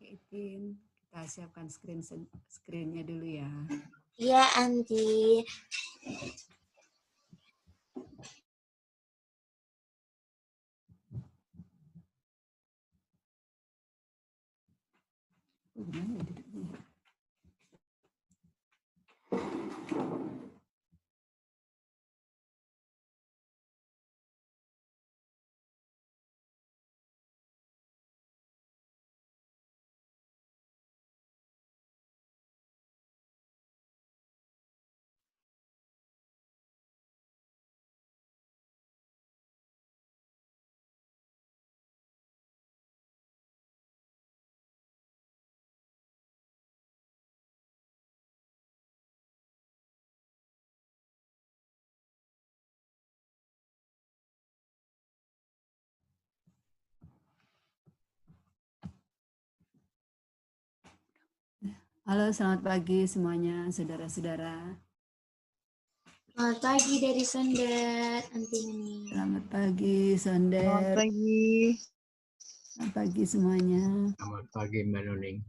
Itin, kita siapkan screen-nya dulu ya. Iya, Anti. Gimana ya duduknya? Halo, selamat pagi semuanya, saudara-saudara. Selamat pagi dari Sonder, Anti Neni. Selamat pagi, Sonder. Selamat pagi. Selamat pagi semuanya. Selamat pagi, Mbak Nuning.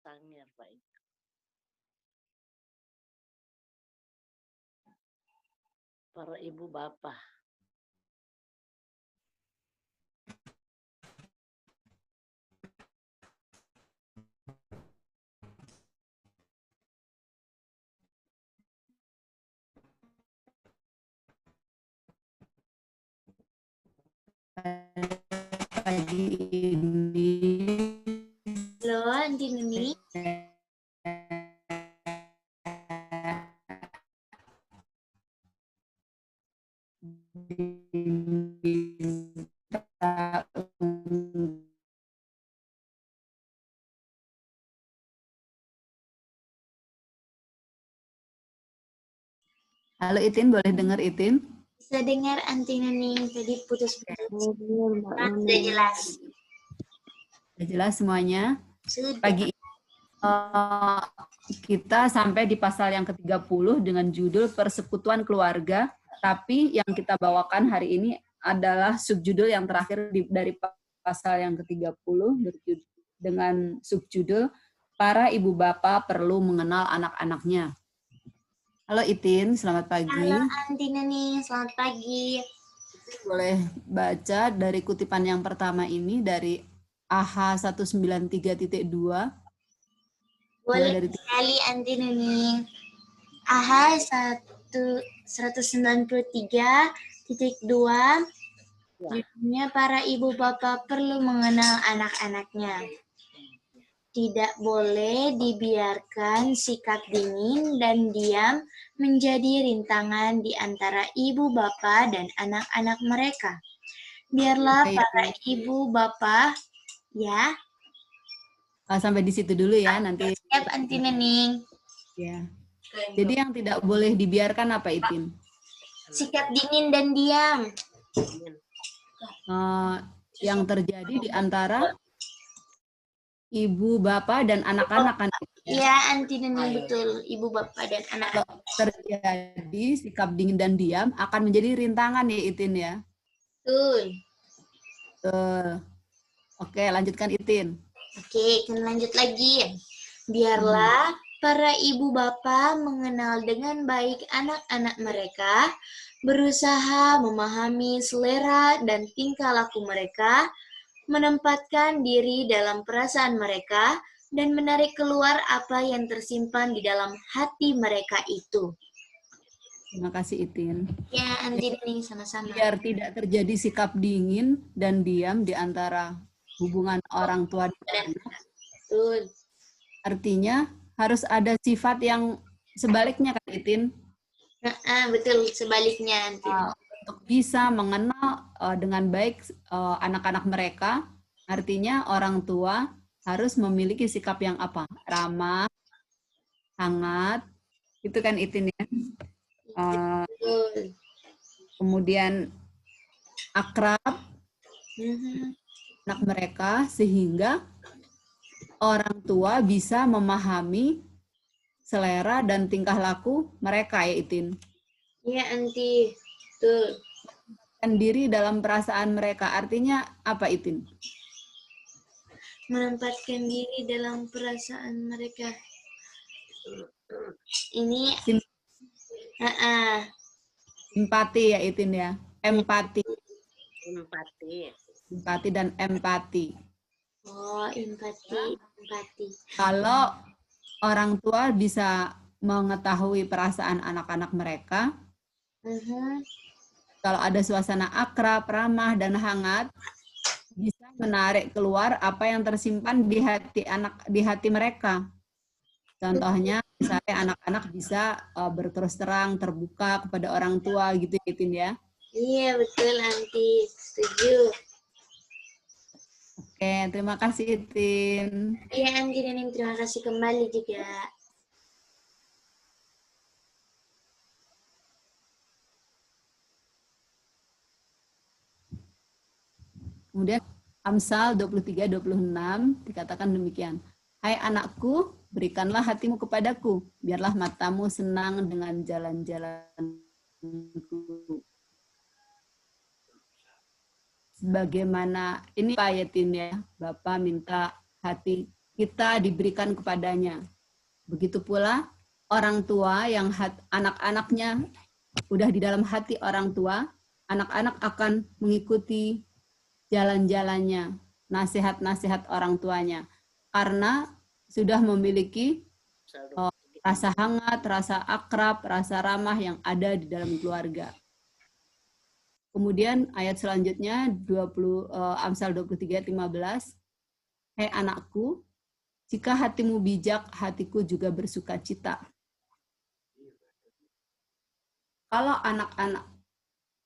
Tangir, baik. Para ibu bapak. Pagi ini. Halo, Anti Neni. Halo Itin, boleh dengar Itin? Bisa dengar Anti Neni, tadi putus-putus. Sudah jelas. Sudah jelas semuanya? Sudah. Pagi ini kita sampai di pasal yang ke-30 dengan judul Persekutuan Keluarga, tapi yang kita bawakan hari ini adalah subjudul yang terakhir dari pasal yang ke-30 dengan subjudul Para Ibu Bapak Perlu Mengenal Anak-Anaknya. Halo Itin, selamat pagi. Halo Anti Neni, selamat pagi. Boleh baca dari kutipan yang pertama ini dari AH 193.2. Boleh sekali Anti Neni. AH 193.2. Judulnya para ibu bapak perlu mengenal anak-anaknya. Tidak boleh dibiarkan sikap dingin dan diam menjadi rintangan di antara ibu bapak dan anak-anak mereka. Biarlah para ibu bapak, ya. Sampai di situ dulu ya, nanti. Siap Anti Nening. Ya. Jadi yang tidak boleh dibiarkan apa Itin? Sikap dingin dan diam. Yang terjadi di antara ibu, bapak, dan anak-anak kan? Iya, Anti Nening, betul. Ibu, bapak, dan anak-anak. Kalau terjadi sikap dingin dan diam akan menjadi rintangan ya Itin ya? Betul. Oke, lanjutkan Itin. Oke, kita lanjut lagi. Biarlah para ibu bapak mengenal dengan baik anak-anak mereka, berusaha memahami selera dan tingkah laku mereka, menempatkan diri dalam perasaan mereka, dan menarik keluar apa yang tersimpan di dalam hati mereka itu. Terima kasih Itin. Ya, Anti Nening, sama-sama. Biar tidak terjadi sikap dingin dan diam di antara hubungan orang tua dan anak. Betul. Artinya harus ada sifat yang sebaliknya kan Itin? Betul, sebaliknya Anti. Untuk bisa mengenal dengan baik anak-anak mereka, artinya orang tua harus memiliki sikap yang apa? Ramah, hangat, itu kan Itin ya. Kemudian akrab, anak mereka sehingga orang tua bisa memahami selera dan tingkah laku mereka ya Itin. Iya, Anti. Betul. Dan diri dalam perasaan mereka. Artinya apa Itin? Menempatkan diri dalam perasaan mereka. Ini Simpati ya Itin ya. Empati. Empati. Empati dan empati. Oh, empati. Kalau orang tua bisa mengetahui perasaan anak-anak mereka, kalau ada suasana akrab, ramah, dan hangat, bisa menarik keluar apa yang tersimpan di hati mereka. Contohnya, misalnya anak-anak bisa berterus terang, terbuka kepada orang tua gitu ya, Tin ya. Iya, betul Anti. Setuju. Oke, terima kasih Tin. Iya, Anti Nening, terima kasih kembali juga. Kemudian Amsal 23-26 dikatakan demikian. Hai anakku, berikanlah hatimu kepadaku, biarlah matamu senang dengan jalan-jalanku. Sebagaimana ini Pak Yatin ya, Bapak minta hati kita diberikan kepadanya. Begitu pula orang tua yang anak-anaknya udah di dalam hati orang tua, anak-anak akan mengikuti jalan-jalannya, nasihat-nasihat orang tuanya. Karena sudah memiliki rasa hangat, rasa akrab, rasa ramah yang ada di dalam keluarga. Kemudian ayat selanjutnya Amsal 23:15. Hai anakku, jika hatimu bijak, hatiku juga bersuka cita. Kalau anak-anak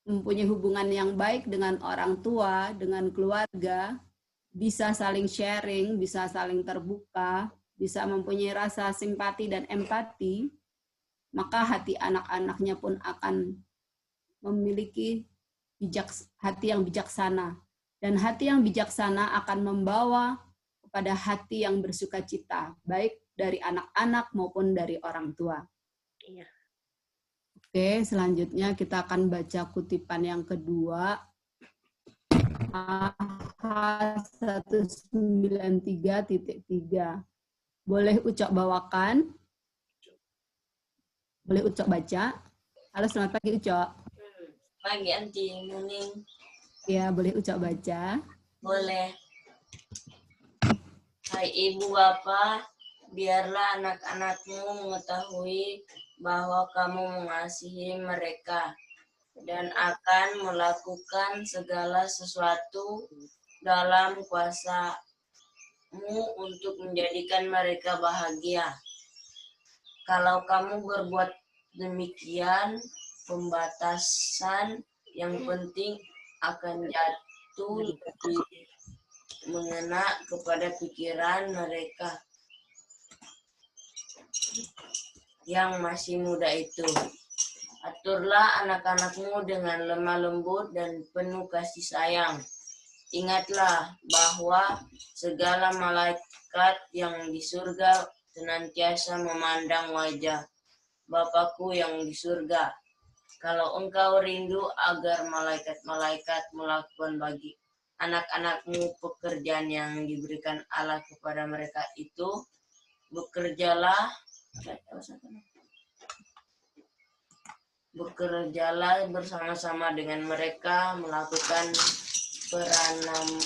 mempunyai hubungan yang baik dengan orang tua, dengan keluarga, bisa saling sharing, bisa saling terbuka, bisa mempunyai rasa simpati dan empati, maka hati anak-anaknya pun akan memiliki hati yang bijaksana. Dan hati yang bijaksana akan membawa kepada hati yang bersuka cita, baik dari anak-anak maupun dari orang tua. Iya. Oke, selanjutnya kita akan baca kutipan yang kedua. AH 193.3. Boleh Ucok bawakan? Boleh Ucok baca? Halo, selamat pagi Ucok. Pagi Anti Nuning. Ya, boleh Ucok baca. Boleh. Hai Ibu Bapak, biarlah anak-anakmu mengetahui bahwa kamu mengasihi mereka dan akan melakukan segala sesuatu dalam kuasamu untuk menjadikan mereka bahagia. Kalau kamu berbuat demikian, pembatasan yang penting akan jatuh lebih mengena kepada pikiran mereka yang masih muda itu. Aturlah anak-anakmu dengan lemah lembut dan penuh kasih sayang. Ingatlah bahwa segala malaikat yang di surga senantiasa memandang wajah Bapakku yang di surga. Kalau engkau rindu agar malaikat-malaikat melakukan bagi anak-anakmu pekerjaan yang diberikan Allah kepada mereka itu, bekerjalah bersama-sama dengan mereka melakukan perananmu.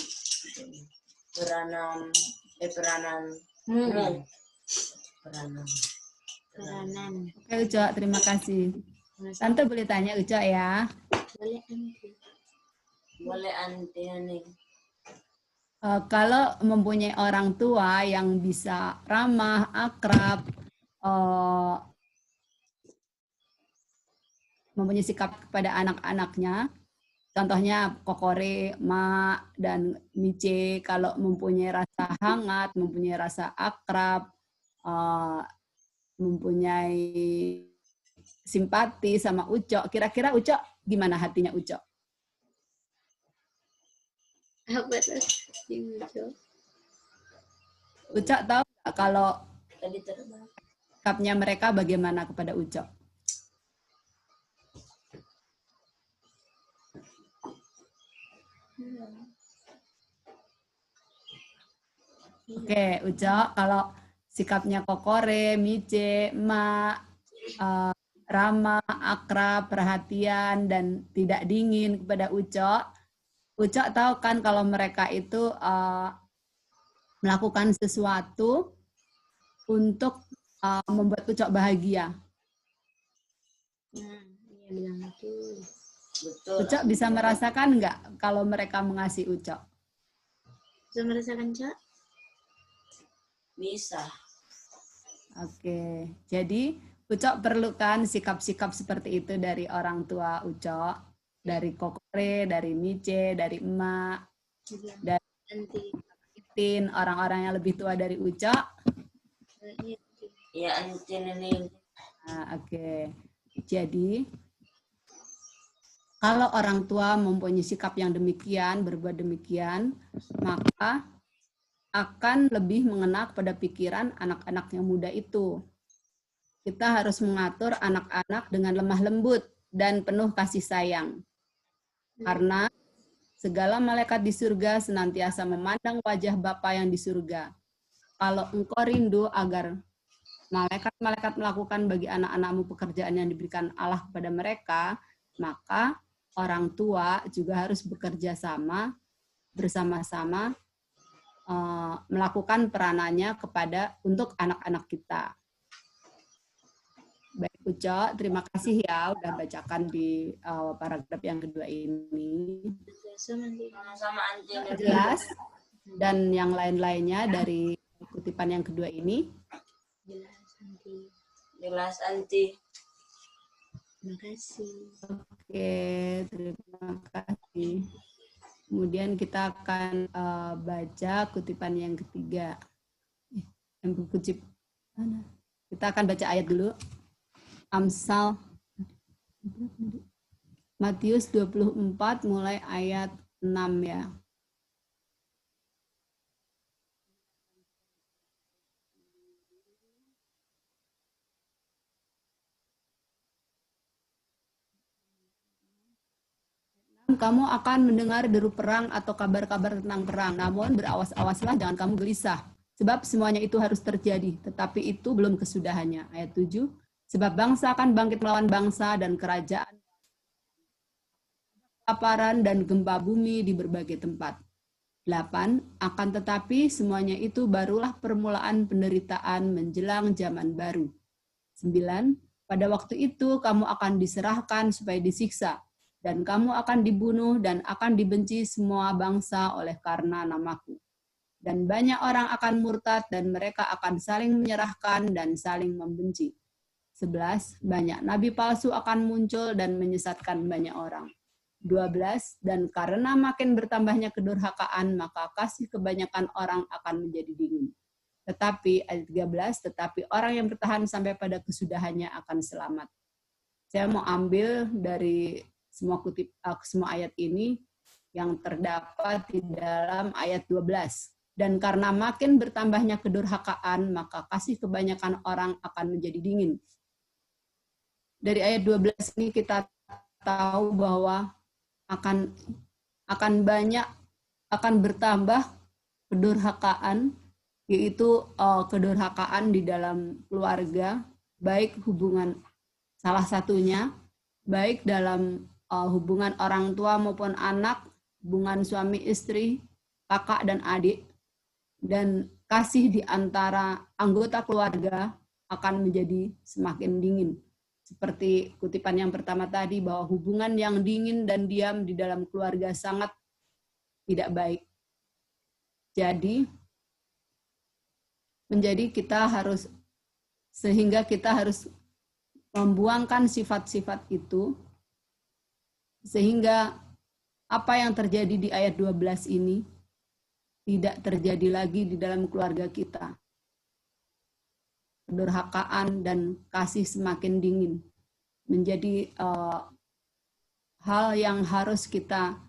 Oke Ucok, terima kasih. Tante boleh tanya Ucok ya? Boleh Anti. Boleh Anti nih. Kalau mempunyai orang tua yang bisa ramah, akrab, mempunyai sikap kepada anak-anaknya, contohnya Kokore, Ma, dan Mice, kalau mempunyai rasa hangat, mempunyai rasa akrab, mempunyai simpati sama Ucok, kira-kira Ucok gimana hatinya Ucok? Apa tuh? Ucok tahu nggak kalau Tadi terbang. sikapnya mereka bagaimana kepada Ucok? Oke, Ucok, kalau sikapnya Kokore, Mice, Ma, ramah, akrab, perhatian, dan tidak dingin kepada Ucok. Ucok tahu kan kalau mereka itu melakukan sesuatu untuk membuat Ucok bahagia. Iya bilang itu. Betul. Ucok bisa merasakan nggak kalau mereka mengasihi Ucok? Bisa merasakan, Cak? Bisa. Oke, jadi Ucok perlukan sikap-sikap seperti itu dari orang tua Ucok, dari Kokore, dari Mice, dari emak, dari Nanti. Tin, orang-orang yang lebih tua dari Ucok. Ya, anti Nening. Nah, oke. Jadi kalau orang tua mempunyai sikap yang demikian, berbuat demikian, maka akan lebih mengena pada pikiran anak-anak yang muda itu. Kita harus mengatur anak-anak dengan lemah lembut dan penuh kasih sayang. Karena segala malaikat di surga senantiasa memandang wajah Bapa yang di surga. Kalau engkau rindu agar malaikat-malaikat melakukan bagi anak-anakmu pekerjaan yang diberikan Allah kepada mereka, maka orang tua juga harus bekerja sama, bersama-sama melakukan peranannya untuk anak-anak kita. Baik Ucok, terima kasih ya udah bacakan di paragraf yang kedua ini. Sama-sama anti Nening. Jelas? Dan yang lain-lainnya dari kutipan yang kedua ini. Jelas nanti. Jelas anti. Terima kasih. Oke, terima kasih. Kemudian kita akan baca kutipan yang ketiga. Yang kutip mana? Kita akan baca ayat dulu. Amsal Matius 24 mulai ayat 6 ya. Kamu akan mendengar deru perang atau kabar-kabar tentang perang. Namun berawas-awaslah, jangan kamu gelisah. Sebab semuanya itu harus terjadi, tetapi itu belum kesudahannya. Ayat 7, sebab bangsa akan bangkit melawan bangsa dan kerajaan kelaparan dan gempa bumi di berbagai tempat. 8, akan tetapi semuanya itu barulah permulaan penderitaan menjelang zaman baru. 9, pada waktu itu kamu akan diserahkan supaya disiksa, dan kamu akan dibunuh dan akan dibenci semua bangsa oleh karena namaku. Dan banyak orang akan murtad dan mereka akan saling menyerahkan dan saling membenci. 11, banyak nabi palsu akan muncul dan menyesatkan banyak orang. 12, dan karena makin bertambahnya kedurhakaan, maka kasih kebanyakan orang akan menjadi dingin. Tetapi, ayat 13, tetapi orang yang bertahan sampai pada kesudahannya akan selamat. Saya mau ambil dari semua ayat ini yang terdapat di dalam ayat 12. Dan karena makin bertambahnya kedurhakaan, maka kasih kebanyakan orang akan menjadi dingin. Dari ayat 12 ini kita tahu bahwa akan bertambah kedurhakaan, yaitu kedurhakaan di dalam keluarga, baik hubungan salah satunya, baik dalam hubungan orang tua maupun anak, hubungan suami istri, kakak dan adik, dan kasih di antara anggota keluarga akan menjadi semakin dingin. Seperti kutipan yang pertama tadi, bahwa hubungan yang dingin dan diam di dalam keluarga sangat tidak baik. Jadi sehingga kita harus membuangkan sifat-sifat itu, sehingga apa yang terjadi di ayat 12 ini tidak terjadi lagi di dalam keluarga kita. Kedurhakaan dan kasih semakin dingin menjadi hal yang harus kita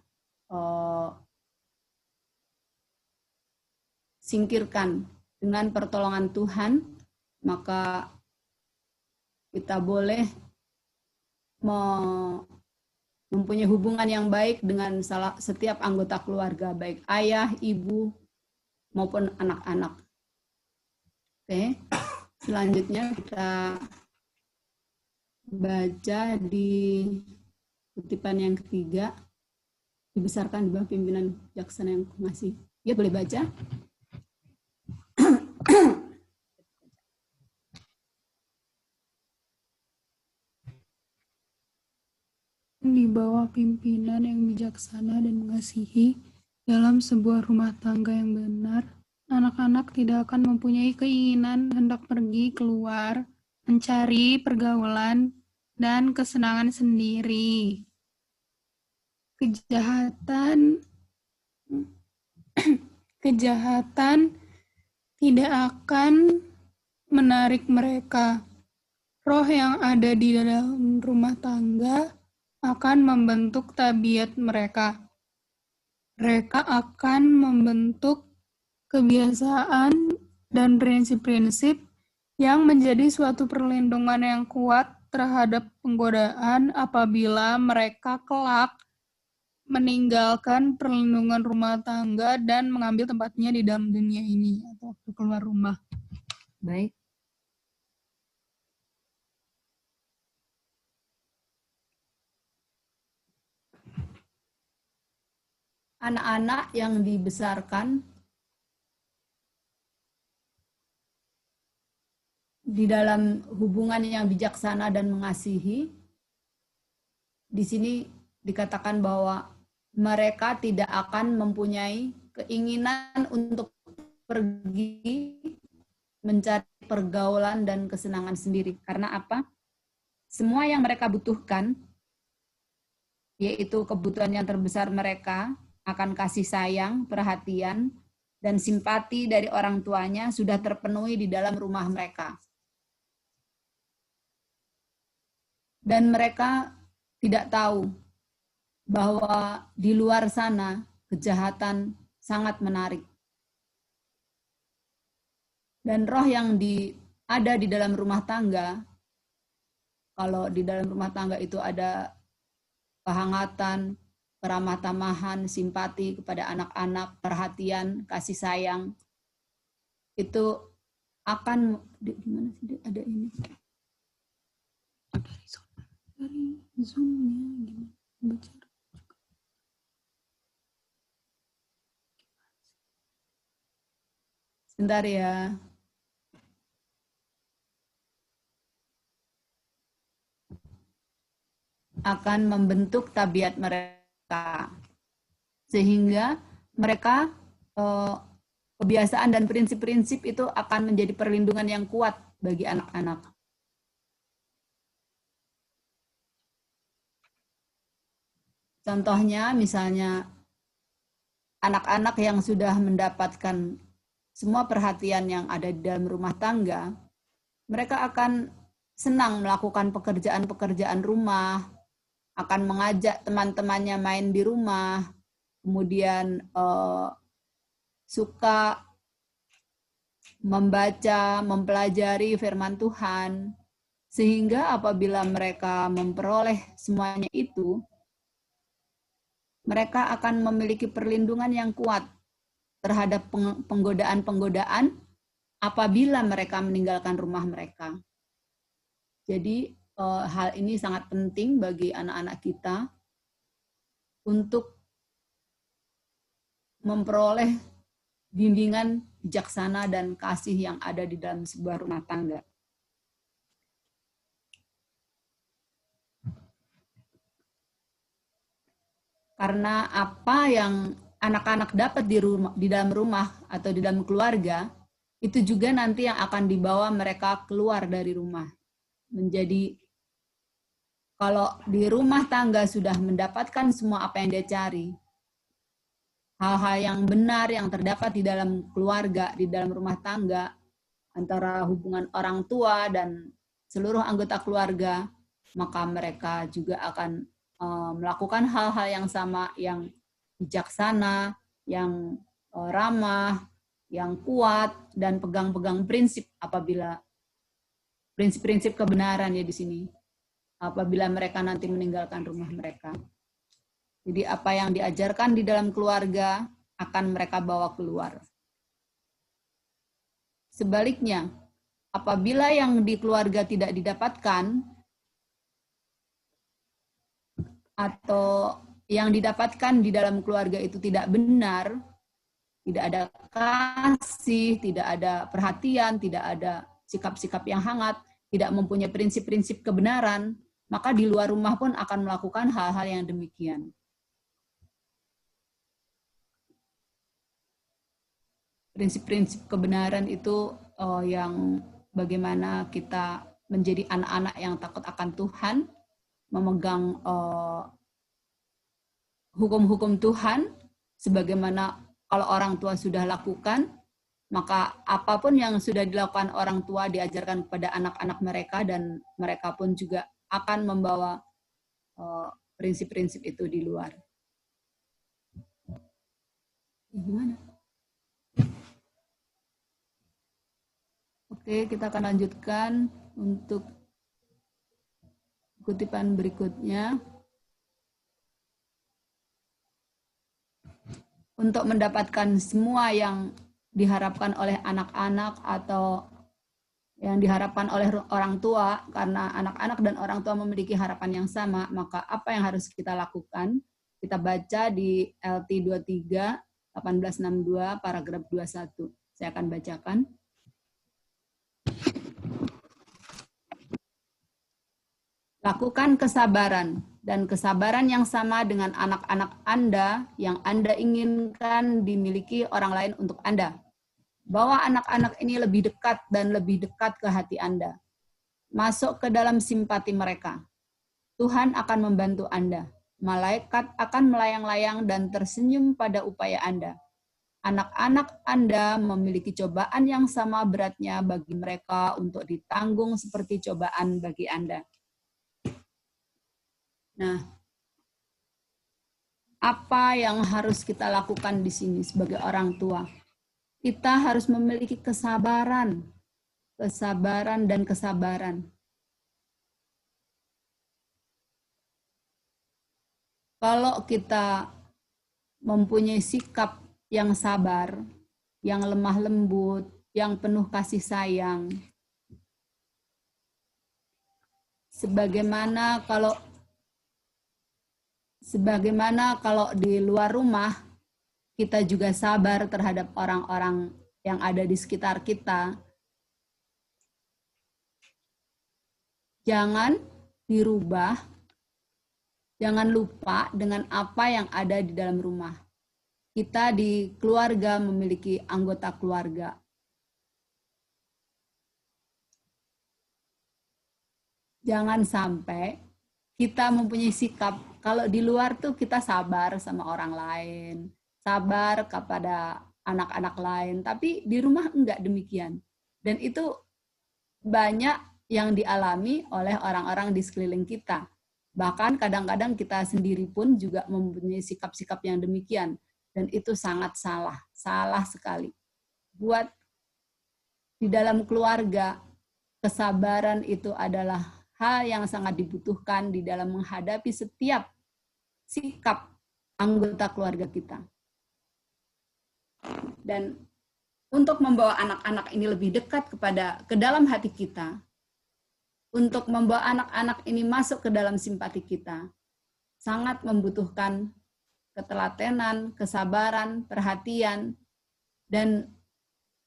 singkirkan dengan pertolongan Tuhan, maka kita boleh mempunyai hubungan yang baik dengan setiap anggota keluarga, baik ayah, ibu, maupun anak-anak. Oke, selanjutnya kita baca di kutipan yang ketiga, dibesarkan di bawah pimpinan bijaksana yang ngasih. Ya, boleh baca. Di bawah pimpinan yang bijaksana dan mengasihi dalam sebuah rumah tangga yang benar, anak-anak tidak akan mempunyai keinginan hendak pergi keluar, mencari pergaulan dan kesenangan sendiri. Kejahatan tidak akan menarik mereka. Roh yang ada di dalam rumah tangga akan membentuk tabiat mereka. Mereka akan membentuk kebiasaan dan prinsip-prinsip yang menjadi suatu perlindungan yang kuat terhadap penggodaan apabila mereka kelak meninggalkan perlindungan rumah tangga dan mengambil tempatnya di dalam dunia ini atau keluar rumah. Baik. Anak-anak yang dibesarkan di dalam hubungan yang bijaksana dan mengasihi, di sini dikatakan bahwa mereka tidak akan mempunyai keinginan untuk pergi mencari pergaulan dan kesenangan sendiri. Karena apa? Semua yang mereka butuhkan, yaitu kebutuhan yang terbesar mereka, akan kasih sayang, perhatian, dan simpati dari orang tuanya sudah terpenuhi di dalam rumah mereka. Dan mereka tidak tahu bahwa di luar sana kejahatan sangat menarik. Dan roh yang ada di dalam rumah tangga, kalau di dalam rumah tangga itu ada kehangatan, keramah tamahan, simpati kepada anak-anak, perhatian, kasih sayang, itu akan gimana sih ada ini dari Zoom-nya gimana baca. Sebentar ya. Akan membentuk tabiat mereka. Sehingga mereka kebiasaan dan prinsip-prinsip itu akan menjadi perlindungan yang kuat bagi anak-anak. Contohnya misalnya anak-anak yang sudah mendapatkan semua perhatian yang ada di dalam rumah tangga, mereka akan senang melakukan pekerjaan-pekerjaan rumah, akan mengajak teman-temannya main di rumah, kemudian suka membaca, mempelajari firman Tuhan, sehingga apabila mereka memperoleh semuanya itu, mereka akan memiliki perlindungan yang kuat terhadap penggodaan-penggodaan apabila mereka meninggalkan rumah mereka. Jadi hal ini sangat penting bagi anak-anak kita untuk memperoleh bimbingan bijaksana dan kasih yang ada di dalam sebuah rumah tangga. Karena apa yang anak-anak dapat di dalam rumah atau di dalam keluarga, itu juga nanti yang akan dibawa mereka keluar dari rumah. Menjadi, kalau di rumah tangga sudah mendapatkan semua apa yang dia cari, hal-hal yang benar yang terdapat di dalam keluarga, di dalam rumah tangga, antara hubungan orang tua dan seluruh anggota keluarga, maka mereka juga akan melakukan hal-hal yang sama, yang bijaksana, yang ramah, yang kuat dan pegang-pegang prinsip apabila prinsip-prinsip kebenaran ya di sini. Apabila mereka nanti meninggalkan rumah mereka. Jadi apa yang diajarkan di dalam keluarga akan mereka bawa keluar. Sebaliknya, apabila yang di keluarga tidak didapatkan atau yang didapatkan di dalam keluarga itu tidak benar, tidak ada kasih, tidak ada perhatian, tidak ada sikap-sikap yang hangat, tidak mempunyai prinsip-prinsip kebenaran, maka di luar rumah pun akan melakukan hal-hal yang demikian. Prinsip-prinsip kebenaran itu yang bagaimana kita menjadi anak-anak yang takut akan Tuhan, memegang hukum-hukum Tuhan, sebagaimana kalau orang tua sudah lakukan, maka apapun yang sudah dilakukan orang tua diajarkan kepada anak-anak mereka, dan mereka pun juga akan membawa prinsip-prinsip itu di luar. Gimana? Oke, kita akan lanjutkan untuk kutipan berikutnya. Untuk mendapatkan semua yang diharapkan oleh anak-anak atau yang diharapkan oleh orang tua, karena anak-anak dan orang tua memiliki harapan yang sama, maka apa yang harus kita lakukan? Kita baca di LT 23, 1862, paragraf 21. Saya akan bacakan. Lakukan kesabaran, dan kesabaran yang sama dengan anak-anak Anda yang Anda inginkan dimiliki orang lain untuk Anda. Bawa anak-anak ini lebih dekat dan lebih dekat ke hati Anda. Masuk ke dalam simpati mereka. Tuhan akan membantu Anda. Malaikat akan melayang-layang dan tersenyum pada upaya Anda. Anak-anak Anda memiliki cobaan yang sama beratnya bagi mereka untuk ditanggung seperti cobaan bagi Anda. Nah, apa yang harus kita lakukan di sini sebagai orang tua? Kita harus memiliki kesabaran dan kesabaran. Kalau kita mempunyai sikap yang sabar, yang lemah lembut, yang penuh kasih sayang, sebagaimana kalau di luar rumah, kita juga sabar terhadap orang-orang yang ada di sekitar kita. Jangan dirubah, jangan lupa dengan apa yang ada di dalam rumah. Kita di keluarga memiliki anggota keluarga. Jangan sampai kita mempunyai sikap, kalau di luar tuh kita sabar sama orang lain, sabar kepada anak-anak lain, tapi di rumah enggak demikian. Dan itu banyak yang dialami oleh orang-orang di sekeliling kita. Bahkan kadang-kadang kita sendiri pun juga mempunyai sikap-sikap yang demikian. Dan itu sangat salah sekali. Buat di dalam keluarga, kesabaran itu adalah hal yang sangat dibutuhkan di dalam menghadapi setiap sikap anggota keluarga kita. Dan untuk membawa anak-anak ini lebih dekat ke dalam hati kita, untuk membawa anak-anak ini masuk ke dalam simpati kita, sangat membutuhkan ketelatenan, kesabaran, perhatian, dan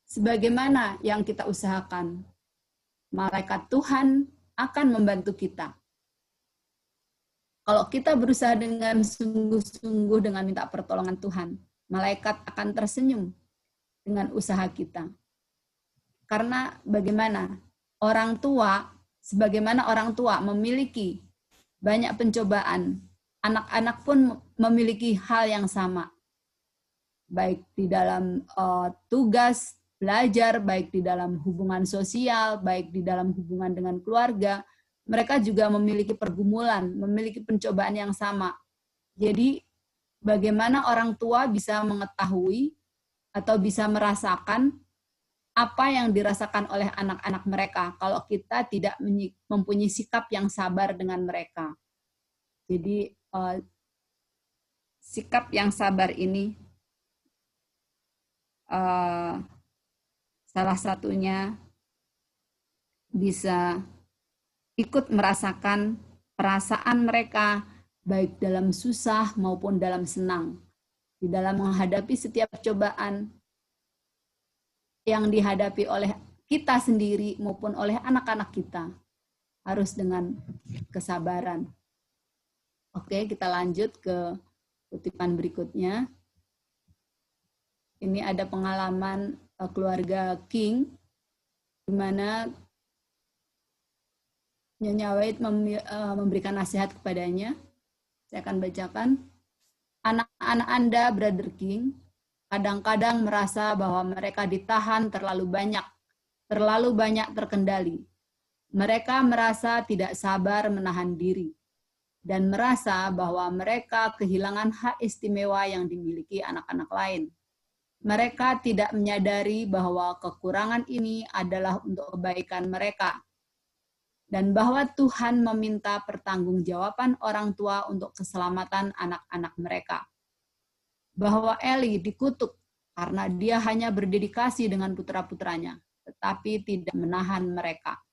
sebagaimana yang kita usahakan, malaikat Tuhan akan membantu kita. Kalau kita berusaha dengan sungguh-sungguh dengan minta pertolongan Tuhan, malaikat akan tersenyum dengan usaha kita. Karena sebagaimana orang tua memiliki banyak pencobaan, anak-anak pun memiliki hal yang sama. Baik di dalam tugas, belajar, baik di dalam hubungan sosial, baik di dalam hubungan dengan keluarga, mereka juga memiliki pergumulan, memiliki pencobaan yang sama. Jadi, bagaimana orang tua bisa mengetahui atau bisa merasakan apa yang dirasakan oleh anak-anak mereka kalau kita tidak mempunyai sikap yang sabar dengan mereka. Jadi sikap yang sabar ini salah satunya bisa ikut merasakan perasaan mereka baik dalam susah maupun dalam senang. Di dalam menghadapi setiap cobaan yang dihadapi oleh kita sendiri maupun oleh anak-anak kita, harus dengan kesabaran. Oke, kita lanjut ke kutipan berikutnya. Ini ada pengalaman keluarga King, di mana Nyonya White memberikan nasihat kepadanya. Saya akan bacakan. Anak-anak Anda, Brother King, kadang-kadang merasa bahwa mereka ditahan terlalu banyak terkendali. Mereka merasa tidak sabar menahan diri, dan merasa bahwa mereka kehilangan hak istimewa yang dimiliki anak-anak lain. Mereka tidak menyadari bahwa kekurangan ini adalah untuk kebaikan mereka, dan bahwa Tuhan meminta pertanggungjawaban orang tua untuk keselamatan anak-anak mereka. Bahwa Eli dikutuk karena dia hanya berdedikasi dengan putra-putranya, tetapi tidak menahan mereka.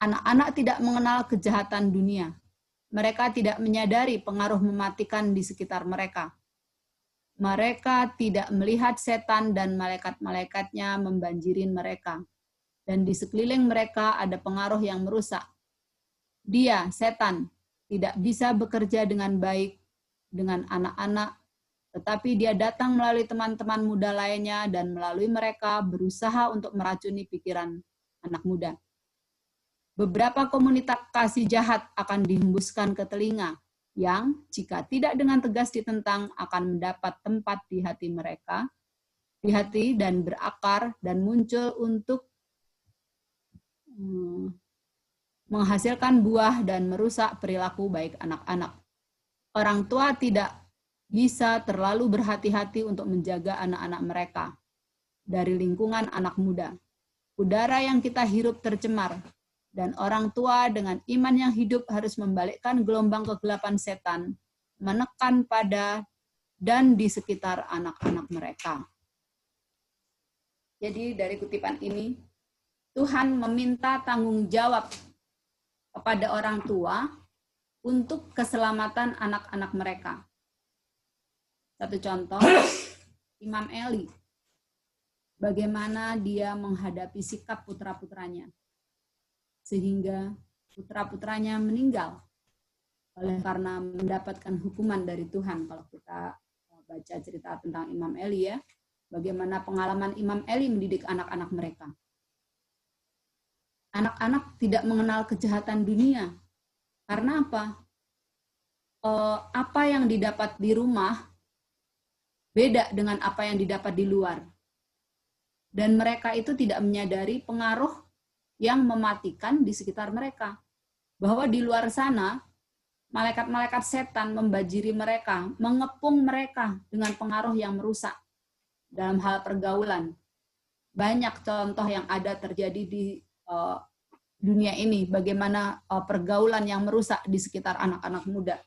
Anak-anak tidak mengenal kejahatan dunia. Mereka tidak menyadari pengaruh mematikan di sekitar mereka. Mereka tidak melihat setan dan malaikat-malaikatnya membanjiri mereka. Dan di sekeliling mereka ada pengaruh yang merusak. Dia, setan, tidak bisa bekerja dengan baik dengan anak-anak, tetapi dia datang melalui teman-teman muda lainnya dan melalui mereka berusaha untuk meracuni pikiran anak muda. Beberapa komunikasi jahat akan dihembuskan ke telinga, yang jika tidak dengan tegas ditentang akan mendapat tempat di hati mereka, di hati dan berakar dan muncul untuk menghasilkan buah dan merusak perilaku baik anak-anak. Orang tua tidak bisa terlalu berhati-hati untuk menjaga anak-anak mereka dari lingkungan anak muda. Udara yang kita hirup tercemar, dan orang tua dengan iman yang hidup harus membalikkan gelombang kegelapan setan, menekan pada dan di sekitar anak-anak mereka. Jadi dari kutipan ini, Tuhan meminta tanggung jawab kepada orang tua untuk keselamatan anak-anak mereka. Satu contoh, Imam Eli. Bagaimana dia menghadapi sikap putra-putranya. Sehingga putra-putranya meninggal karena mendapatkan hukuman dari Tuhan. Kalau kita baca cerita tentang Imam Eli ya, bagaimana pengalaman Imam Eli mendidik anak-anak mereka. Anak-anak tidak mengenal kejahatan dunia. Karena apa? Apa yang didapat di rumah beda dengan apa yang didapat di luar. Dan mereka itu tidak menyadari pengaruh yang mematikan di sekitar mereka. Bahwa di luar sana, malaikat-malaikat setan membanjiri mereka, mengepung mereka dengan pengaruh yang merusak dalam hal pergaulan. Banyak contoh yang ada terjadi di dunia ini, bagaimana pergaulan yang merusak di sekitar anak-anak muda.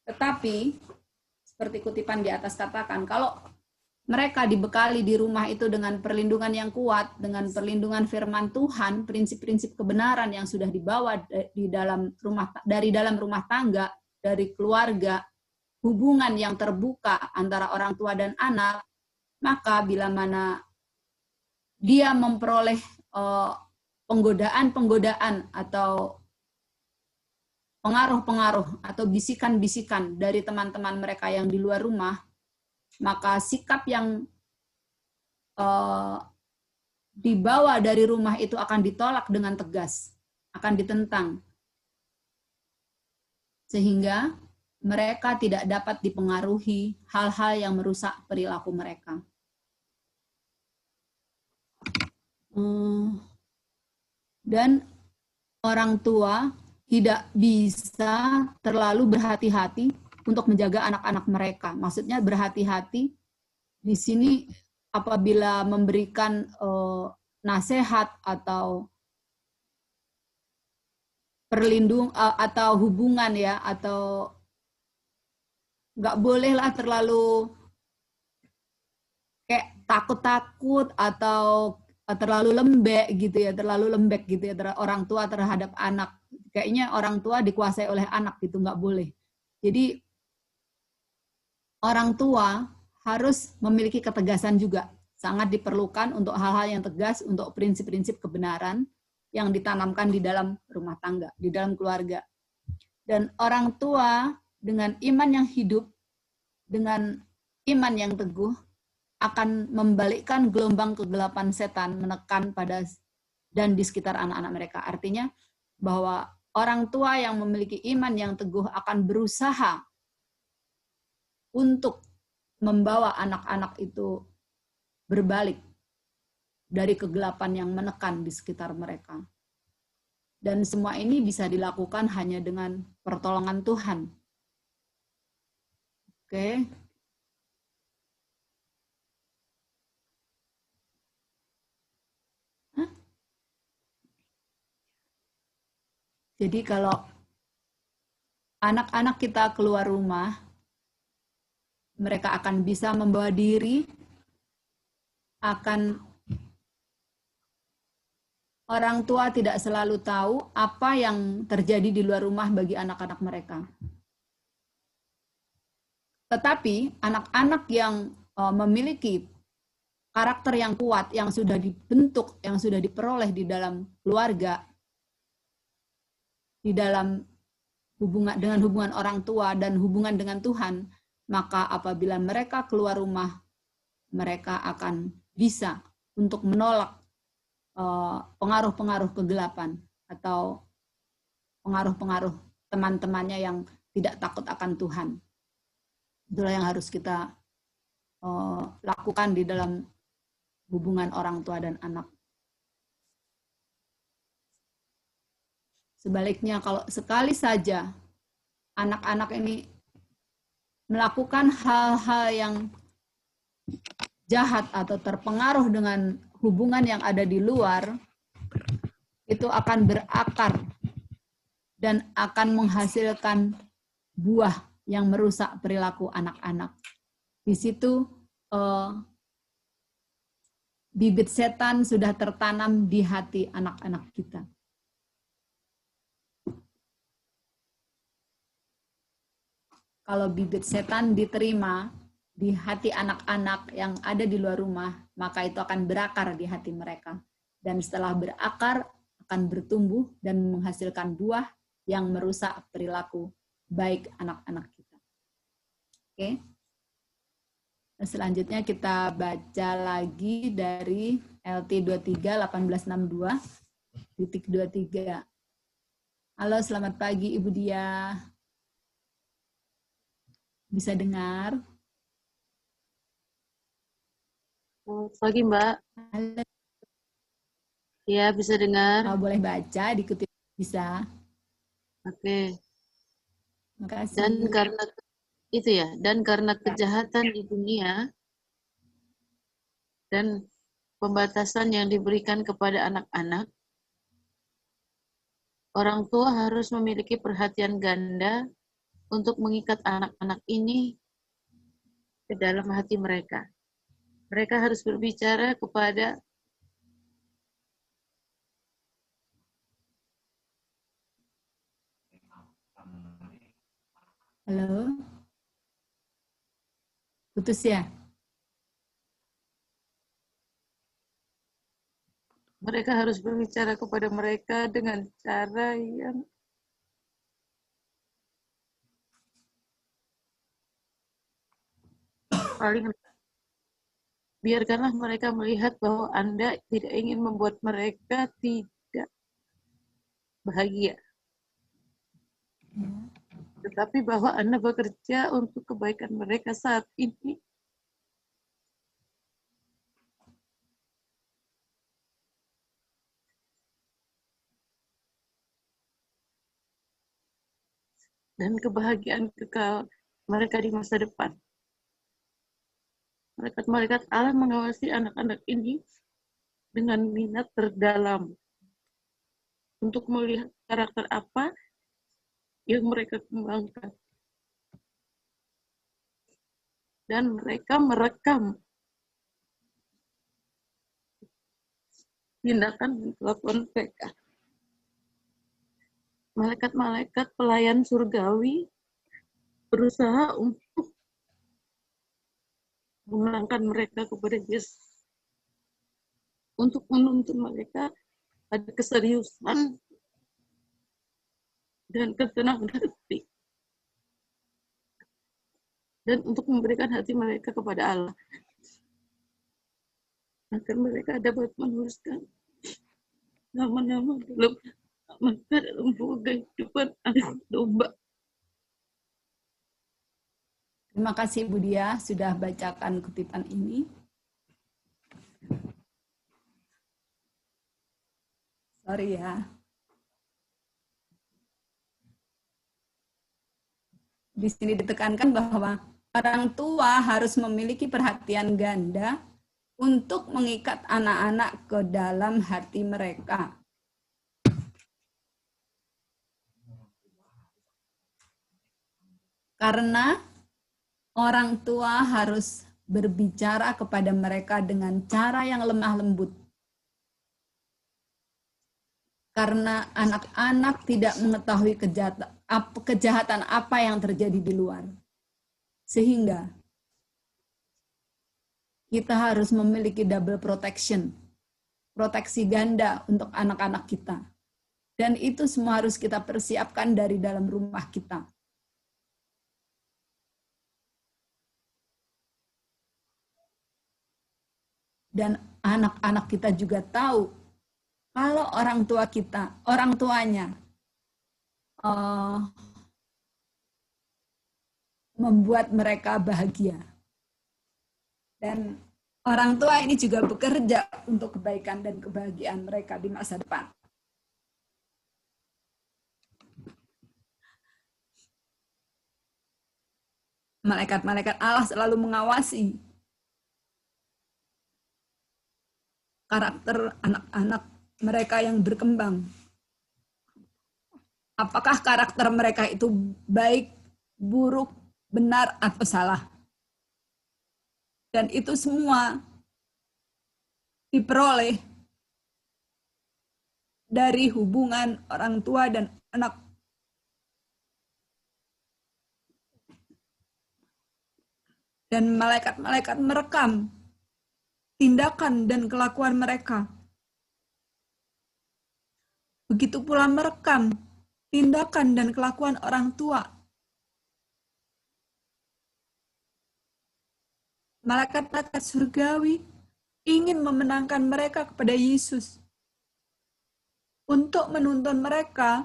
Tetapi, seperti kutipan di atas katakan, kalau mereka dibekali di rumah itu dengan perlindungan yang kuat, dengan perlindungan firman Tuhan, prinsip-prinsip kebenaran yang sudah dibawa dari dalam rumah tangga, dari keluarga, hubungan yang terbuka antara orang tua dan anak, maka bila mana dia memperoleh penggodaan-penggodaan atau pengaruh-pengaruh atau bisikan-bisikan dari teman-teman mereka yang di luar rumah, maka sikap yang dibawa dari rumah itu akan ditolak dengan tegas, akan ditentang. Sehingga mereka tidak dapat dipengaruhi hal-hal yang merusak perilaku mereka. Dan orang tua tidak bisa terlalu berhati-hati untuk menjaga anak-anak mereka. Maksudnya berhati-hati di sini apabila memberikan nasihat atau atau hubungan ya, atau nggak bolehlah terlalu kayak takut-takut atau terlalu lembek gitu ya, terlalu lembek gitu ya orang tua terhadap anak. Kayaknya orang tua dikuasai oleh anak gitu, nggak boleh. Jadi orang tua harus memiliki ketegasan juga. Sangat diperlukan untuk hal-hal yang tegas, untuk prinsip-prinsip kebenaran yang ditanamkan di dalam rumah tangga, di dalam keluarga. Dan orang tua dengan iman yang hidup, dengan iman yang teguh, akan membalikkan gelombang kegelapan setan menekan pada dan di sekitar anak-anak mereka. Artinya bahwa orang tua yang memiliki iman yang teguh akan berusaha untuk membawa anak-anak itu berbalik dari kegelapan yang menekan di sekitar mereka. Dan semua ini bisa dilakukan hanya dengan pertolongan Tuhan. Oke. Jadi kalau anak-anak kita keluar rumah, mereka akan bisa membawa diri, akan orang tua tidak selalu tahu apa yang terjadi di luar rumah bagi anak-anak mereka. Tetapi anak-anak yang memiliki karakter yang kuat, yang sudah dibentuk, yang sudah diperoleh di dalam keluarga, di dalam hubungan orang tua dan hubungan dengan Tuhan, maka apabila mereka keluar rumah, mereka akan bisa untuk menolak pengaruh-pengaruh kegelapan atau pengaruh-pengaruh teman-temannya yang tidak takut akan Tuhan. Itulah yang harus kita lakukan di dalam hubungan orang tua dan anak. Sebaliknya, kalau sekali saja anak-anak ini melakukan hal-hal yang jahat atau terpengaruh dengan hubungan yang ada di luar, itu akan berakar dan akan menghasilkan buah yang merusak perilaku anak-anak. Di situ bibit setan sudah tertanam di hati anak-anak kita. Kalau bibit setan diterima di hati anak-anak yang ada di luar rumah, maka itu akan berakar di hati mereka. Dan setelah berakar, akan bertumbuh dan menghasilkan buah yang merusak perilaku baik anak-anak kita. Oke. Selanjutnya kita baca lagi dari LT 23 1862 titik 23. Halo, selamat pagi Ibu Dia. Bisa dengar? Selamat pagi, Mbak. Halo. Ya, bisa dengar. Boleh baca, dikutip bisa. Oke. Makasih. Dan karena kejahatan di dunia dan pembatasan yang diberikan kepada anak-anak, orang tua harus memiliki perhatian ganda untuk mengikat anak-anak ini ke dalam hati mereka. Mereka harus berbicara kepada Halo? Putus ya? mereka harus berbicara kepada mereka dengan cara yang paling. Biarkanlah mereka melihat bahwa Anda tidak ingin membuat mereka tidak bahagia. Tetapi bahwa Anda bekerja untuk kebaikan mereka saat ini. dan kebahagiaan kekal mereka di masa depan. Malaikat-malaikat Allah mengawasi anak-anak ini dengan minat terdalam untuk melihat karakter apa yang mereka kembangkan. Dan mereka merekam tindakan dan kelakuan mereka. Malaikat-malaikat pelayan surgawi berusaha untuk memenangkan mereka kepada Yesus, untuk menuntun mereka pada keseriusan dan ketenangan hati, dan untuk memberikan hati mereka kepada Allah, agar mereka dapat menuliskan nama-nama dalam buku kehidupan anak domba. Terima kasih Bu Dia sudah bacakan kutipan ini. Sorry ya. Di sini ditekankan bahwa orang tua harus memiliki perhatian ganda untuk mengikat anak-anak ke dalam hati mereka. Karena orang tua harus berbicara kepada mereka dengan cara yang lemah lembut. Karena anak-anak tidak mengetahui kejahatan apa yang terjadi di luar. Sehingga kita harus memiliki double protection, proteksi ganda untuk anak-anak kita. Dan itu semua harus kita persiapkan dari dalam rumah kita. Dan anak-anak kita juga tahu kalau orang tua kita, orang tuanya membuat mereka bahagia. Dan orang tua ini juga bekerja untuk kebaikan dan kebahagiaan mereka di masa depan. Malaikat-malaikat Allah selalu mengawasi karakter anak-anak mereka yang berkembang. Apakah karakter mereka itu baik, buruk, benar, atau salah? Dan itu semua diperoleh dari hubungan orang tua dan anak. Dan malaikat-malaikat merekam tindakan dan kelakuan mereka. Begitu pula merekam tindakan dan kelakuan orang tua. Malaikat-malaikat surgawi ingin memenangkan mereka kepada Yesus untuk menuntun mereka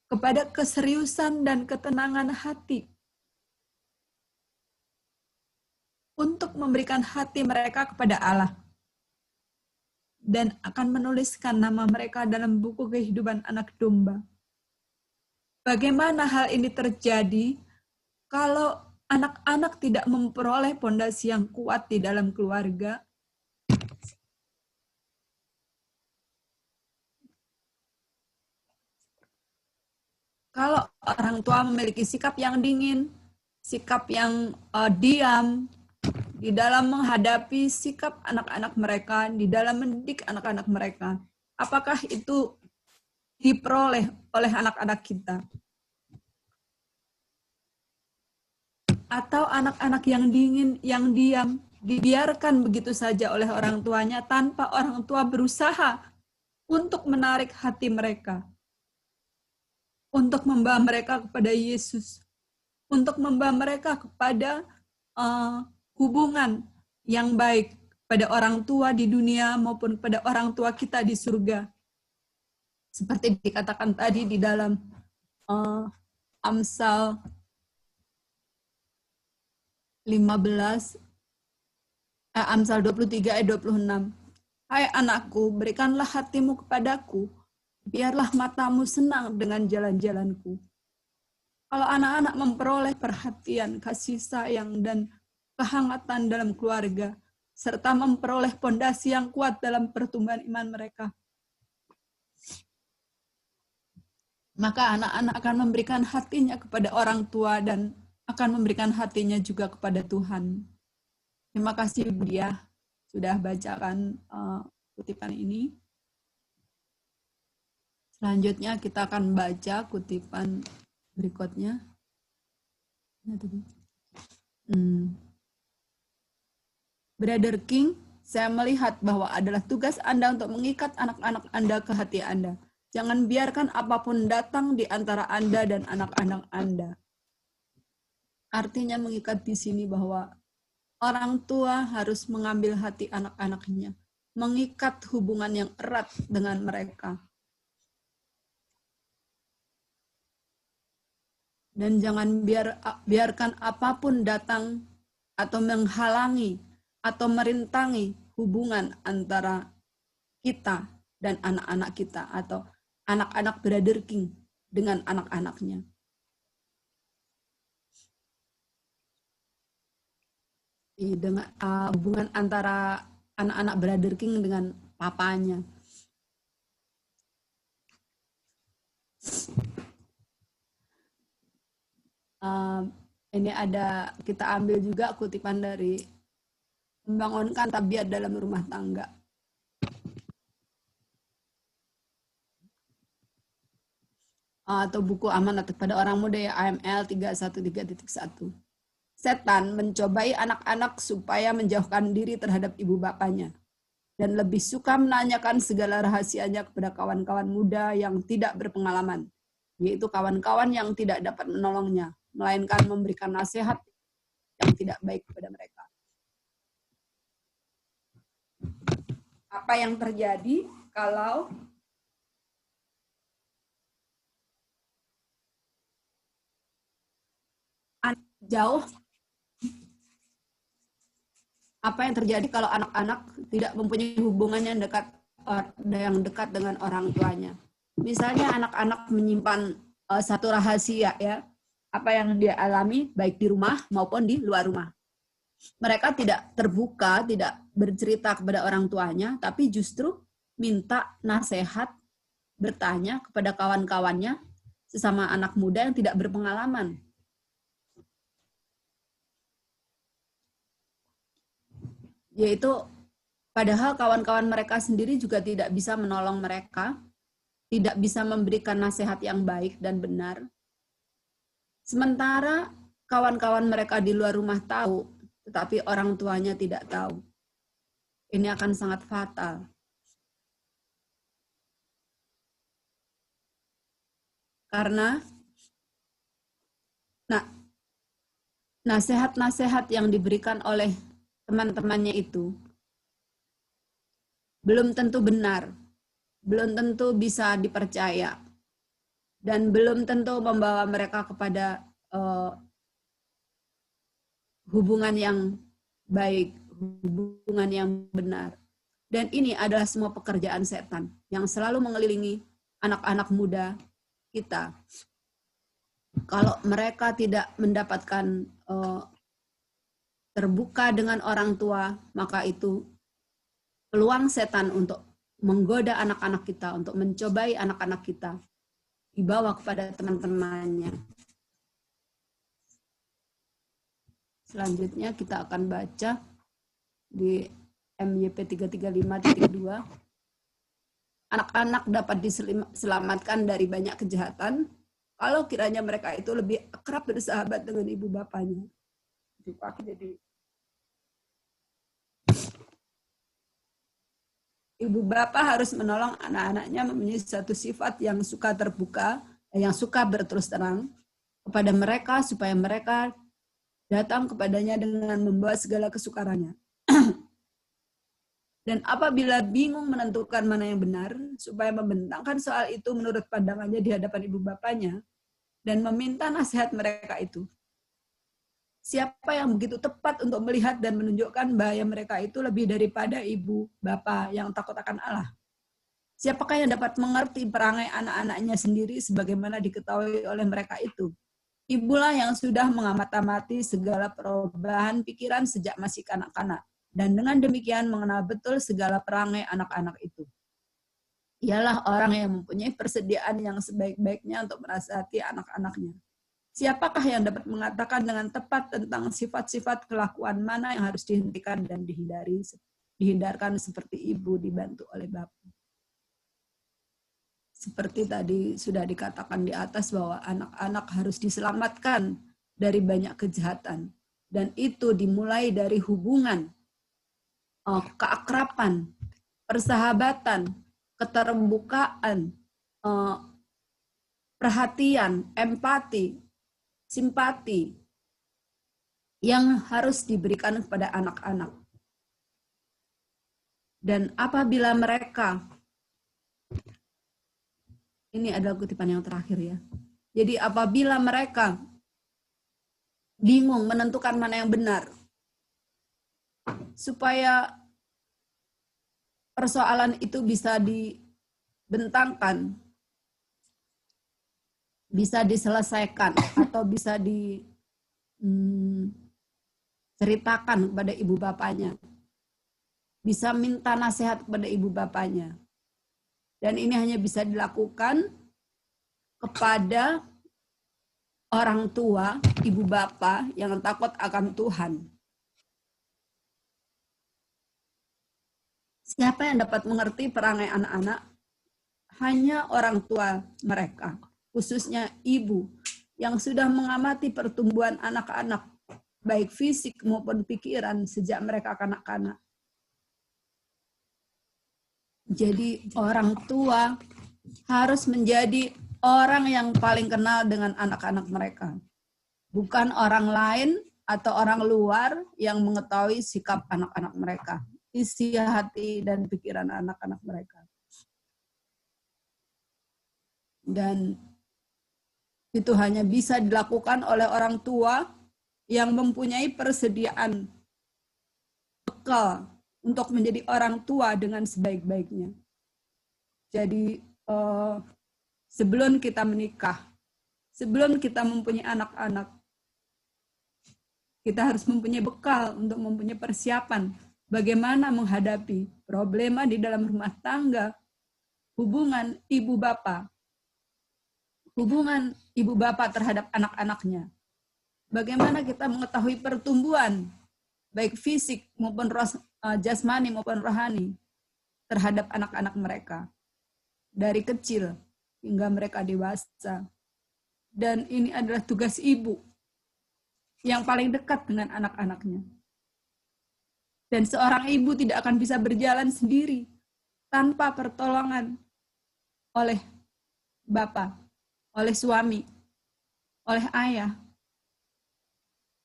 kepada keseriusan dan ketenangan hati, untuk memberikan hati mereka kepada Allah, dan akan menuliskan nama mereka dalam buku kehidupan anak domba. Bagaimana hal ini terjadi kalau anak-anak tidak memperoleh pondasi yang kuat di dalam keluarga? Kalau orang tua memiliki sikap yang dingin, sikap yang diam, di dalam menghadapi sikap anak-anak mereka, di dalam mendidik anak-anak mereka, apakah itu diperoleh oleh anak-anak kita? Atau anak-anak yang dingin, yang diam, dibiarkan begitu saja oleh orang tuanya tanpa orang tua berusaha untuk menarik hati mereka, untuk membawa mereka kepada Yesus, untuk membawa mereka kepada hubungan yang baik pada orang tua di dunia maupun pada orang tua kita di surga. Seperti dikatakan tadi di dalam Amsal 23 ayat 26. Hai anakku, berikanlah hatimu kepadaku, biarlah matamu senang dengan jalan-jalanku. Kalau anak-anak memperoleh perhatian, kasih sayang, dan kehangatan dalam keluarga, serta memperoleh pondasi yang kuat dalam pertumbuhan iman mereka, maka anak-anak akan memberikan hatinya kepada orang tua dan akan memberikan hatinya juga kepada Tuhan. Terima kasih Bu Diah sudah bacakan kutipan ini. Selanjutnya kita akan baca kutipan berikutnya. Brother King, saya melihat bahwa adalah tugas Anda untuk mengikat anak-anak Anda ke hati Anda. Jangan biarkan apapun datang di antara Anda dan anak-anak Anda. Artinya mengikat di sini bahwa orang tua harus mengambil hati anak-anaknya, mengikat hubungan yang erat dengan mereka. Dan jangan biarkan apapun datang atau menghalangi atau merintangi hubungan antara kita dan anak-anak kita atau anak-anak Brother King dengan anak-anaknya. Dengan hubungan antara anak-anak Brother King dengan papanya. Ini ada, kita ambil juga kutipan dari Membangunkan Tabiat dalam Rumah Tangga. Atau buku amanat pada orang muda ya, AML 313.1. Setan mencobai anak-anak supaya menjauhkan diri terhadap ibu bapanya dan lebih suka menanyakan segala rahasianya kepada kawan-kawan muda yang tidak berpengalaman, yaitu kawan-kawan yang tidak dapat menolongnya, melainkan memberikan nasihat yang tidak baik kepada mereka. Apa yang terjadi kalau jauh? Apa yang terjadi kalau anak-anak tidak mempunyai hubungan yang dekat dengan orang tuanya? Misalnya anak-anak menyimpan satu rahasia ya, apa yang dia alami baik di rumah maupun di luar rumah. Mereka tidak terbuka, tidak bercerita kepada orang tuanya, tapi justru minta nasihat, bertanya kepada kawan-kawannya, sesama anak muda yang tidak berpengalaman. Yaitu padahal kawan-kawan mereka sendiri juga tidak bisa menolong mereka, tidak bisa memberikan nasihat yang baik dan benar. Sementara kawan-kawan mereka di luar rumah tahu, tetapi orang tuanya tidak tahu. Ini akan sangat fatal. Karena nasihat-nasihat yang diberikan oleh teman-temannya itu belum tentu benar, belum tentu bisa dipercaya, dan belum tentu membawa mereka kepada hubungan yang baik, hubungan yang benar. Dan ini adalah semua pekerjaan setan yang selalu mengelilingi anak-anak muda kita. Kalau mereka tidak mendapatkan terbuka dengan orang tua, maka itu peluang setan untuk menggoda anak-anak kita, untuk mencobai anak-anak kita, dibawa kepada teman-temannya. Selanjutnya kita akan baca di MYP 335.2. Anak-anak dapat diselamatkan dari banyak kejahatan kalau kiranya mereka itu lebih akrab bersahabat dengan ibu bapanya. Jadi ibu bapak harus menolong anak-anaknya mempunyai satu sifat yang suka terbuka, yang suka berterus terang kepada mereka supaya mereka datang kepadanya dengan membawa segala kesukarannya. Dan apabila bingung menentukan mana yang benar, supaya membentangkan soal itu menurut pandangannya di hadapan ibu bapanya, dan meminta nasihat mereka itu. Siapa yang begitu tepat untuk melihat dan menunjukkan bahaya mereka itu lebih daripada ibu bapa yang takut akan Allah? Siapakah yang dapat mengerti perangai anak-anaknya sendiri sebagaimana diketahui oleh mereka itu? Ibulah yang sudah mengamati segala perubahan pikiran sejak masih kanak-kanak, dan dengan demikian mengenal betul segala perangai anak-anak itu. Ialah orang yang mempunyai persediaan yang sebaik-baiknya untuk menasihati anak-anaknya. Siapakah yang dapat mengatakan dengan tepat tentang sifat-sifat kelakuan mana yang harus dihentikan dan dihindarkan seperti ibu dibantu oleh bapa? Seperti tadi sudah dikatakan di atas bahwa anak-anak harus diselamatkan dari banyak kejahatan. Dan itu dimulai dari hubungan, keakraban, persahabatan, keterbukaan, perhatian, empati, simpati yang harus diberikan kepada anak-anak. Dan apabila mereka, ini adalah kutipan yang terakhir ya. Jadi apabila mereka bingung menentukan mana yang benar, supaya persoalan itu bisa dibentangkan, bisa diselesaikan, atau bisa diceritakan kepada ibu bapaknya, bisa minta nasihat kepada ibu bapaknya. Dan ini hanya bisa dilakukan kepada orang tua, ibu bapa yang takut akan Tuhan. Siapa yang dapat mengerti perangai anak-anak? Hanya orang tua mereka, khususnya ibu yang sudah mengamati pertumbuhan anak-anak, baik fisik maupun pikiran sejak mereka kanak-kanak. Jadi orang tua harus menjadi orang yang paling kenal dengan anak-anak mereka. Bukan orang lain atau orang luar yang mengetahui sikap anak-anak mereka, isi hati dan pikiran anak-anak mereka. Dan itu hanya bisa dilakukan oleh orang tua yang mempunyai persediaan bekal untuk menjadi orang tua dengan sebaik-baiknya. Jadi sebelum kita menikah, sebelum kita mempunyai anak-anak, kita harus mempunyai bekal untuk mempunyai persiapan bagaimana menghadapi problema di dalam rumah tangga, hubungan ibu bapa, hubungan ibu bapa terhadap anak-anaknya. Bagaimana kita mengetahui pertumbuhan baik fisik maupun jasmani maupun rohani terhadap anak-anak mereka dari kecil hingga mereka dewasa. Dan ini adalah tugas ibu yang paling dekat dengan anak-anaknya. Dan seorang ibu tidak akan bisa berjalan sendiri tanpa pertolongan oleh bapa, oleh suami, oleh ayah,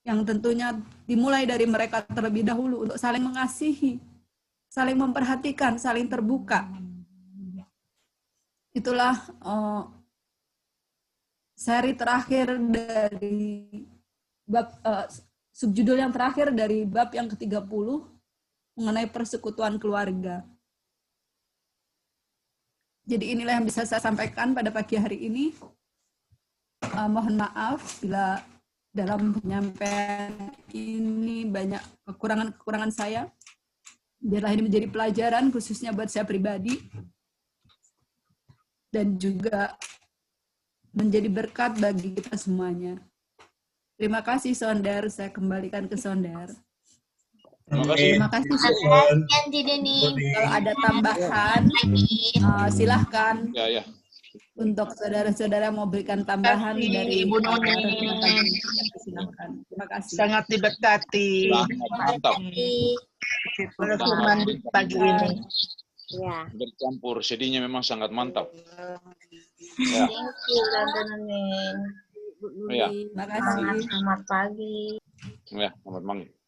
yang tentunya dimulai dari mereka terlebih dahulu untuk saling mengasihi, saling memperhatikan, saling terbuka. Itulah seri terakhir dari bab, subjudul yang terakhir dari bab yang ke-30 mengenai persekutuan keluarga. Jadi inilah yang bisa saya sampaikan pada pagi hari ini. Mohon maaf bila dalam penyampaian ini banyak kekurangan-kekurangan saya. Biarlah ini menjadi pelajaran khususnya buat saya pribadi. Dan juga menjadi berkat bagi kita semuanya. Terima kasih, Sonder. Saya kembalikan ke Sonder. Terima kasih. Ganti Deni. Kalau ada tambahan, silahkan. Ya. Untuk saudara-saudara mau berikan tambahan dari Ibu Noni. Silahkan. Terima kasih. Sangat diberkati. Mantap. Pada firman pagi ini. Ya. Bercampur, sedihnya memang sangat mantap. Thank you, Tante Neneng. Ya. Terima kasih. Selamat pagi. Ya, selamat pagi.